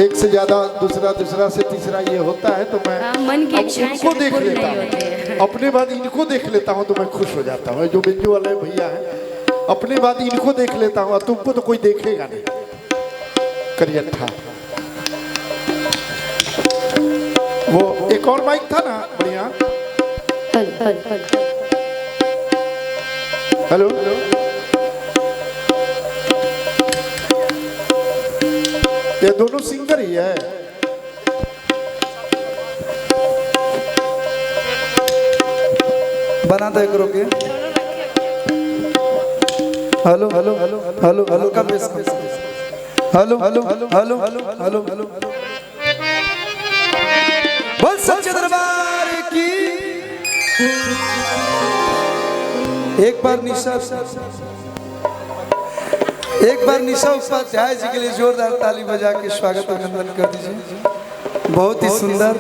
एक से ज्यादा दूसरा दूसरा से तीसरा ये होता है तो मैं मन की इच्छाएं इनको देख लेता हूँ, अपने बाद इनको देख लेता हूँ तो मैं खुश हो जाता हूँ। जो बिंजू वाले भैया हैं अपने बाद इनको देख लेता हूँ, तुमको तो कोई देखेगा नहीं। करियठा वो एक और माइक था ना बढ़िया। हेलो ये दोनों सिंगर ही है। बना दे करो के hello hello hello hello hello का बेस hello hello hello hello hello बोल सच्चे दरबार की। एक बार निशा उपाध्याय जी के लिए जोरदार ताली बजा के स्वागत अभिनंदन कर दीजिए। बहुत ही सुंदर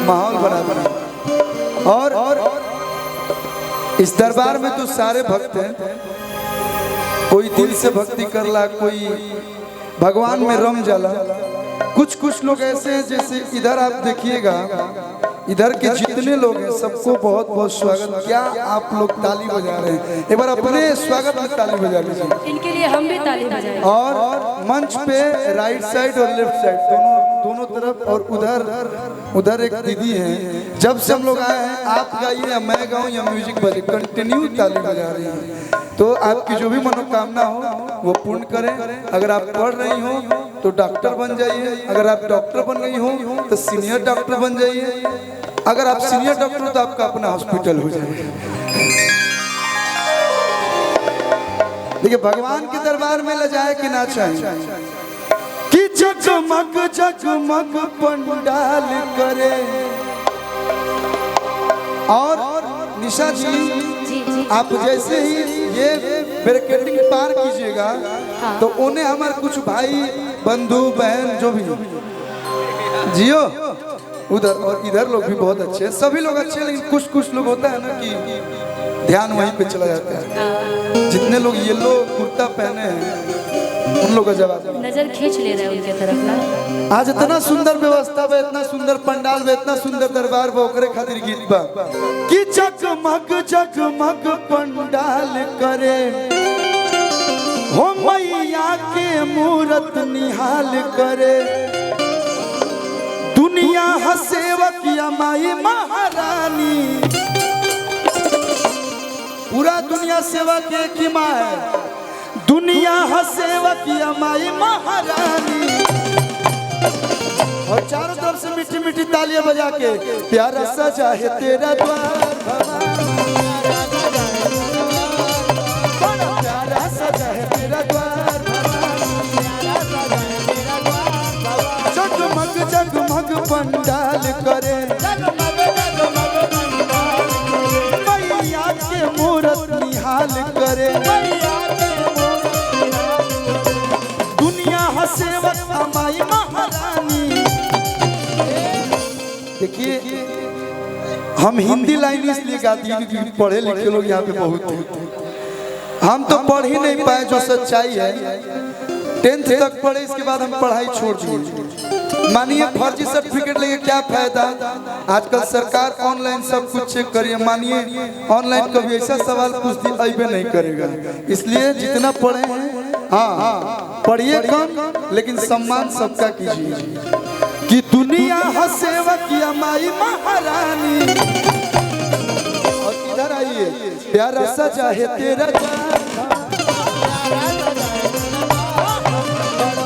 माहौल बना और इस दरबार में तो सारे भक्त हैं, कोई दिल से भक्ति करला, कोई भगवान में रम जाला। कुछ लोग ऐसे हैं, जैसे इधर आप देखिएगा, इधर के जितने लोग हैं सबको बहुत बहुत स्वागत। क्या आप लोग ताली बजा रहे हैं? एक बार अपने स्वागत में ताली बजा लीजिए। इनके लिए हम भी ताली बजाएंगे। और मंच पे राइट साइड और लेफ्ट साइड दोनों तरफ, और उधर एक दीदी हैं, जब से हम लोग आए हैं आप गाइए या मैं गाऊं या म्यूजिक बजे, कंटिन्यू ताली बजा रही हैं। तो आपकी जो भी मनोकामना हो वो पूर्ण करें। अगर आप पढ़ रही हो तो डॉक्टर बन जाइए, अगर आप डॉक्टर बन गई हो तो सीनियर डॉक्टर बन जाइए, अगर आप सीनियर डॉक्टर हो तो आपका अपना हॉस्पिटल हो जाए। देखिए भगवान के दरबार में ले जाए कि ना चाहे कि जगमग जगमग पंडाल करे। और निशा जी आप जैसे ही ये बैरिकेडिंग पार कीजिएगा तो उन्हें हमारे कुछ भाई बंधु बहन जो भी जियो उधर और इधर लोग भी बहुत अच्छे हैं, सभी लोग अच्छे हैं, लेकिन कुछ लोग होता है ना कि ध्यान वहीं पे चला जाता है। जितने लोग येलो कुर्ता पहने हैं उन लोगों का जवाब नजर खींच ले रहे हैं उनके तरफ ना। आज इतना सुंदर व्यवस्था बा, इतना सुंदर पंडाल बा, इतना सुंदर दरबार बा, ओकरे खातिर गीत बा कि जगमग जगमग पंडाल करे हो मैया के मूरत निहाल करे। दुनिया हसेवक या माई महारानी, पूरा दुनिया सेवा के की माँ है। दुनिया हसेवक या माई महारानी, और चारों तरफ से मीठी मीठी तालियां बजा के प्यारा सजा है तेरा द्वार, प्यारा सजा है तेरा द्वार, जगमग जगमग पंडाल करे मैया के मूरत निहाल करे। सेवक अमाई महारानी। देखिए हम हिंदी लाइन इसलिए गाती हैं क्योंकि पढ़े लिखे लोग यहाँ पे बहुत हैं। हम तो पढ़ ही नहीं पाए जो सच्चाई है। 10th तक पढ़े, इसके बाद हम पढ़ाई छोड़ दी। मानिए फर्जी सर्टिफिकेट लेके क्या फायदा? आजकल सरकार ऑनलाइन सब कुछ चेक करिए। मानिए ऑनलाइन कभी ऐसा सवाल पूछ दी अबे नहीं करेगा। इसलिए जितना पढ़े हैं हाँ पढ़िए कम, लेकिन सम्मान सबका कीजिए कि दुनिया हसेवक या माई महारानी। और इधर आइए, प्यारा सजा है तेरा द्वार,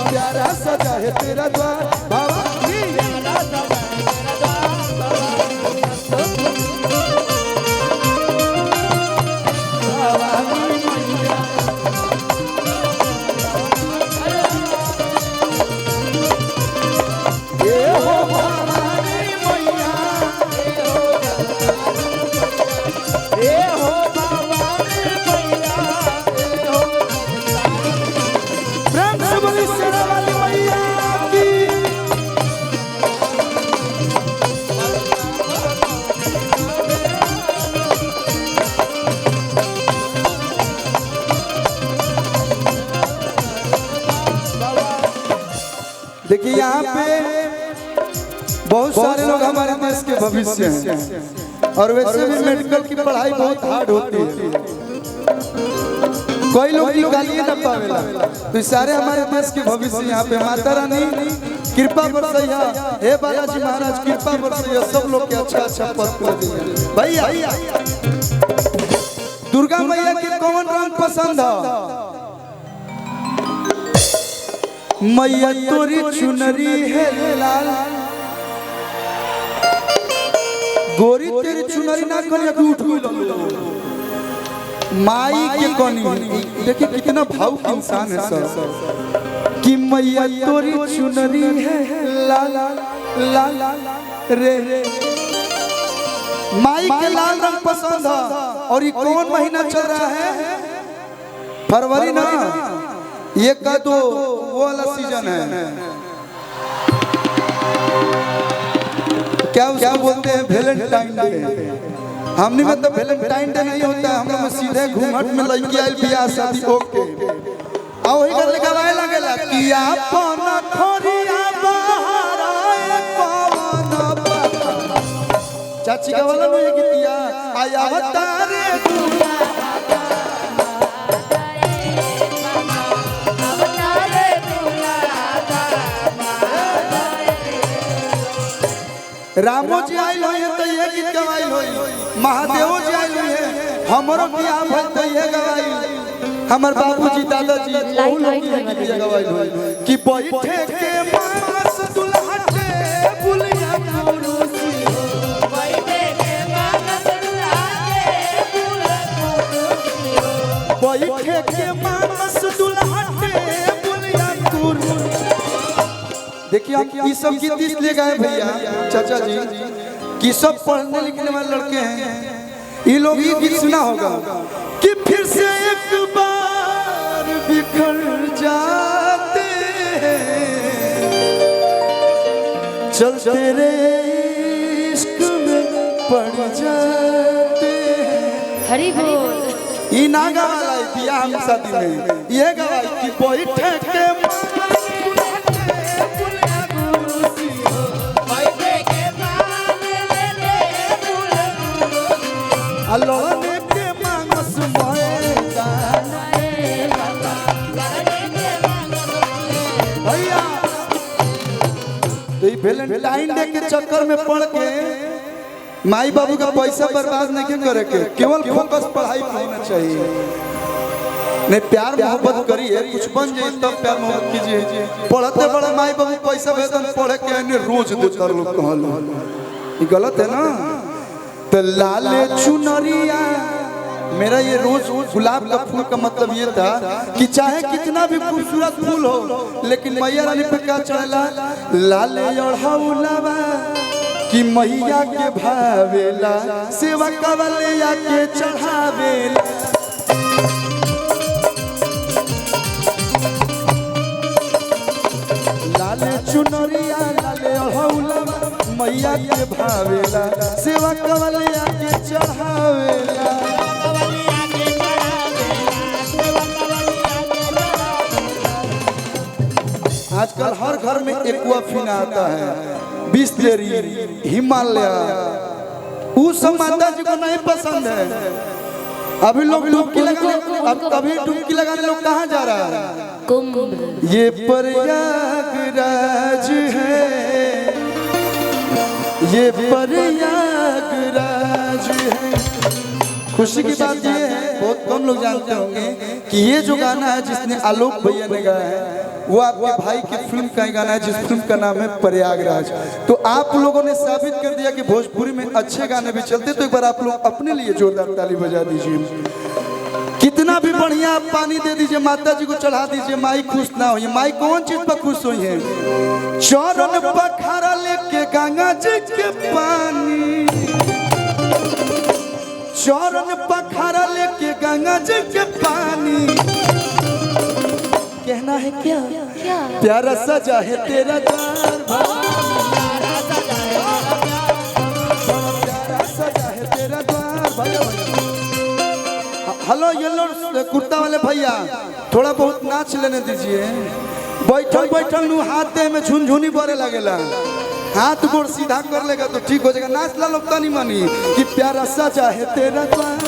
प्यारा सजा है तेरा द्वार बाबा की। देखिए यहाँ पे बहुत सारे लोग हमारे देश के भविष्य हैं और वैसे भी मेडिकल की पढ़ाई बहुत हार्ड होती है, कोई लोग निकालिए ना पावेला, तो सारे हमारे देश के भविष्य यहाँ पे माता रानी कृपा बरसैया, हे बालाजी महाराज कृपा बरसैया, सब लोग के अच्छा अच्छा पद कर दिए। भैया दुर्गा मैया के कौन रंग पसंद है? मैया तोरी चुनरी है लाल, गोरी तेरी चुनरी ना करिया कि उठ गई माई के कोनी। देखिए कितना भावुक इंसान है सर कि मैया तोरी चुनरी है लाल लाल रे माई के लाल रंग पसंद है। और ये कौन महीना चल रहा है? फरवरी ना, ये का तो वो वाला सीजन है, क्या उसको बोलते हैं वैलेंटाइन डे। हमने में तो वैलेंटाइन डे नहीं होता, हम लोग सीधे घूंघट में लड़की आइल बियाह शादी ओके आ वही कर गवाए लगेला कि अपन खोरिया बाहर आए कौन बा। चाची का वाला लो ये गीतिया आया तारे दुनिया रामो जी आइल होई तो ये गीत गवाइल होई, महादेवो जी आइल होई है, हमरो बियाह भइल तो ये गवाइल, हमर बाबूजी दादाजी बहुत लोग ये गीत गवाइल होई कि बैठे के मानस दुल्हटे बुलिया कुरुसी, बैठे के मानस दुल्हटे बुलिया कुरुसी, बैठे के मानस दुल्हटे बुलिया कुरुसी। देखिए हम ये सब गीत इसलिए गाए भैया चाचा जी कि सब पढ़ने लिखने वाले लड़के हैं, ये लोग ये गीत सुना होगा कि फिर से एक बार बिखर जाते चलते रे इश्क में पड़ जाते। हरि बोल। ये ना गवाला बियाह हम शादी में, ये गवाई कि बैठे के अल्लाह के मांगस भैया तो वैलेंटाइन डे के चक्कर में पड़ के माई बाबू का पैसा बर्बाद नहीं करे के, केवल फोकस पढ़ाई पे होना चाहिए। नहीं प्यार मोहब्बत करिए, कुछ बन जाए तब प्यार मोहब्बत कीजिए। पढ़ते बड़े माई बाबू पैसा वेतन पढ़े के रोज देता लोग कहलो, ये गलत है ना। तो लाल चुनरिया मेरा ये रोज गुलाब का फूल का मतलब ये था कि चाहे कितना भी खूबसूरत फूल हो लेकिन मैया रानी पे क्या चढ़ेला लाल ओढ़ौलवा कि मैया के भावेला सेवा कवलिया के चढ़ावेला। लाल चुनरिया लाल ओढ़ौलवा मैया के भावेला सेवा कवलिया के चढ़ावेला। आजकल हर घर में एक्वाफिना आता है, बिस्लेरी, हिमालय, वो सब माता जी को नहीं पसंद है। अभी लोग डुबकी लगाने लोग कहाँ जा रहा है? कुंभ। ये प्रयागराज है, ये प्रयागराज है। खुशी की बात ये है, बहुत कम लोग जानते होंगे कि ये जो गाना है जिसने आलोक भैया ने गाया है वो आपके भाई की फिल्म का गाना है जिस फिल्म का नाम है प्रयागराज। तो आप लोगों ने साबित कर दिया कि भोजपुरी में अच्छे गाने भी चलते, तो एक बार आप लोग अपने लिए जोरदार ताली बजा दीजिए। कितना भी बढ़िया आप पानी दे दीजिए, माता जी को चढ़ा दीजिए, माई खुश ना हो। माई कौन चीज पर खुश हुई है? चरण पखारा लेके गंगा जी के पानी, चरण पखारा लेके गंगा जी के पानी। कहना है क्या? प्यारा सजा है तेरा द्वार, प्यारा सजा है तेरा द्वार। हेलो येलो कुर्ता वाले भैया, थोड़ा बहुत नाच लेने दीजिए। बैठल बैठल नु हाथ में झुनझुनी पड़े लगेला, हाथ गोड़ सीधा कर लेगा तो ठीक हो जाएगा। नाच ला लोग तनी मनी कि प्यारा सजा है तेरा द्वार,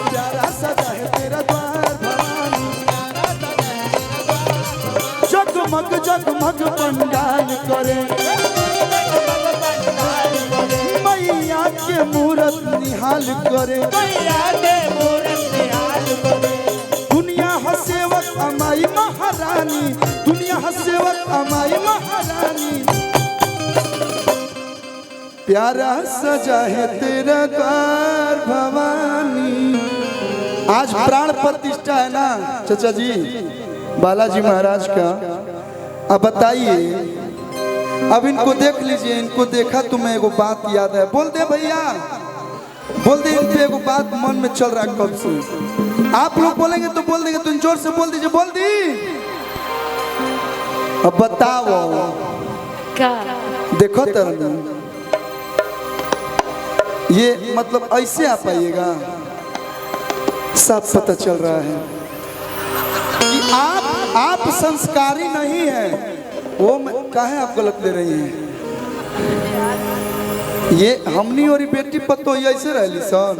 प्यारा सजा है तेरा द्वार भवानी, जगमग जगमग पंडाल करे, मैया के मूरत निहाल करे, दुनिया हसेवत अमाई महारानी, दुनिया हसेवत अमाई महारानी, प्यारा सजा है तेरा द्वार भवानी। आज प्राण प्रतिष्ठा है ना चाचा जी बालाजी महाराज का। अब बताइए, अब इनको देख लीजिए, इनको देखा तो मैं एगो बात याद है, बोल दे भैया, बोल दे, इन पे एगो बात मन में चल रहा है कब से। आप लोग बोलेंगे तो बोल देंगे, तुम जोर से बोल दीजिए, बोल दी। अब बताओ क्या देखो तरह ये मतलब ऐसे आ पाइएगा, साफ पता चल रहा है कि आप संस्कारी नहीं है। वो काहे आप गलत ले रही हैं? ये हमनी और बेटी पतो ऐसे रहली सर।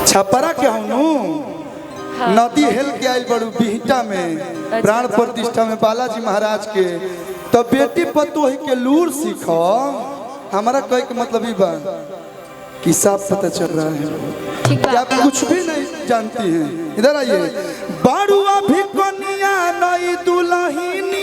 छपरा के हूँ नदी हेल के आयल बड़ू बिहटा में प्राण प्रतिष्ठा में बालाजी महाराज के, तो बेटी पतो के लूर सीखो। हमारा कहे के मतलब ही बा कि साफ पता चल रहा है कि आप कुछ भी नहीं जानती हैं। इधर आइए। बाड़ुआ भी कनिया नई दुल्हन